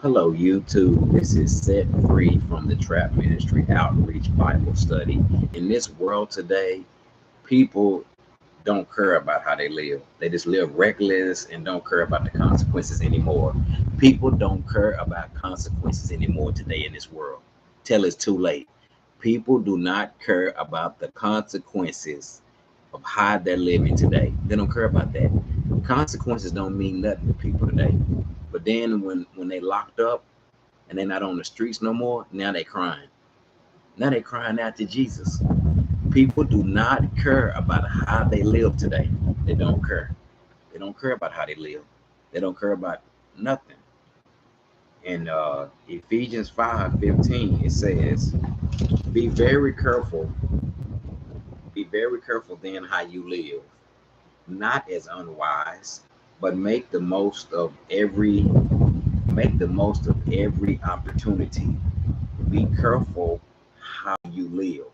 Hello, YouTube. This is Set Free from the Trap Ministry Outreach Bible Study. In this world today, people don't care about how they live. They just live reckless and don't care about the consequences anymore. People don't care about consequences anymore today in this world. Till it's too late. People do not care about the consequences of how they're living today. They don't care about that. Consequences don't mean nothing to people today. But then when they locked up and they're not on the streets no more, now they crying. Now they crying out to Jesus. People do not care about how they live today. They don't care. They don't care about how they live. They don't care about nothing. In Ephesians 5:15, it says, be very careful. Be very careful then how you live, not as unwise, but make the most of every opportunity. Be careful how you live.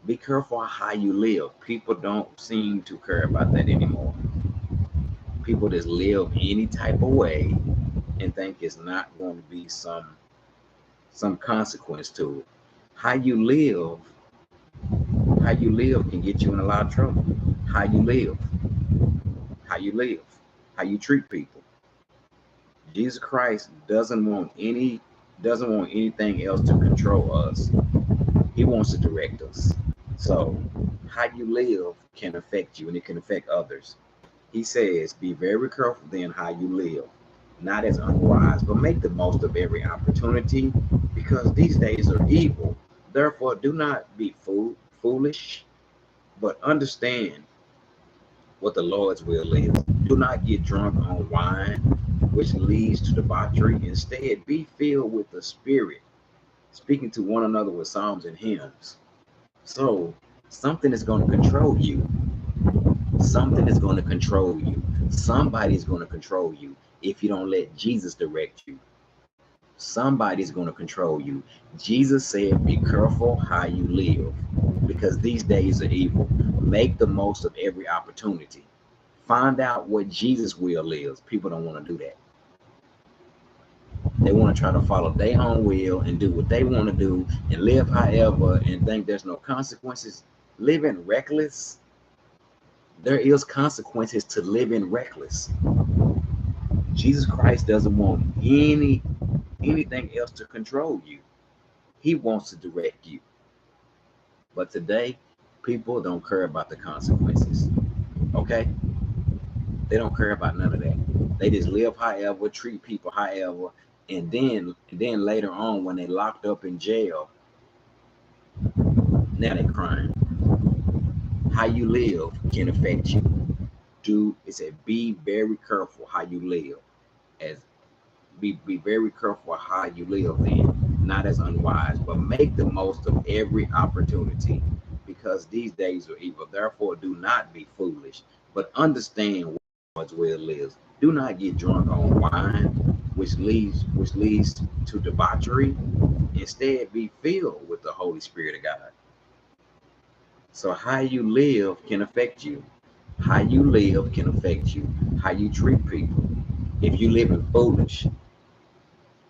Be careful how you live. People don't seem to care about that anymore. People just live any type of way and think it's not going to be some consequence to it. How you live, how you live can get you in a lot of trouble. How you live, how you live, how you treat people. Jesus Christ doesn't want anything else to control us. He wants to direct us. So how you live can affect you and it can affect others. He says, be very careful then how you live, not as unwise, but make the most of every opportunity because these days are evil. Therefore, do not be foolish, but understand what the Lord's will is. Do not get drunk on wine, which leads to debauchery. Instead, be filled with the Spirit, speaking to one another with psalms and hymns. So, something is going to control you. Something is going to control you. Somebody's going to control you if you don't let Jesus direct you. Somebody's going to control you. Jesus said, be careful how you live because these days are evil. Make the most of every opportunity. Find out what Jesus' will is. People don't want to do that. They want to try to follow their own will and do what they want to do and live however and think there's no consequences. Living reckless, there is consequences to living reckless. Jesus Christ doesn't want anything else to control you. He wants to direct you. But today, people don't care about the consequences. Okay? They don't care about none of that. They just live however, treat people however, and then later on when they locked up in jail, now they crying. How you live can affect you. It said be very careful how you live. As be very careful how you live then, not as unwise, but make the most of every opportunity because these days are evil. Therefore, do not be foolish, but understand what God's will is. Do not get drunk on wine, which leads to debauchery. Instead, be filled with the Holy Spirit of God. So how you live can affect you. How you live can affect you. How you treat people. If you live in foolish,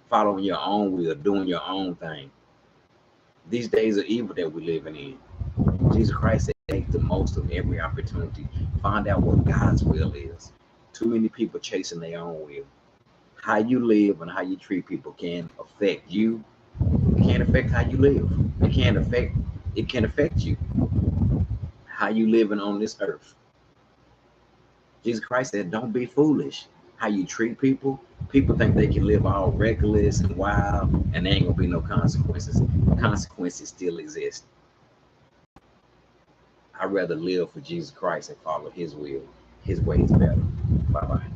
following your own will, doing your own thing. These days are evil that we're living in. Jesus Christ said, make the most of every opportunity. Find out what God's will is. Too many people chasing their own will. How you live and how you treat people can affect you. It can affect how you live. It can affect you. How you living on this earth. Jesus Christ said, don't be foolish. How you treat people. People think they can live all reckless and wild and there ain't gonna be no consequences. Consequences still exist. I'd rather live for Jesus Christ and follow his will. His way is better. Bye-bye.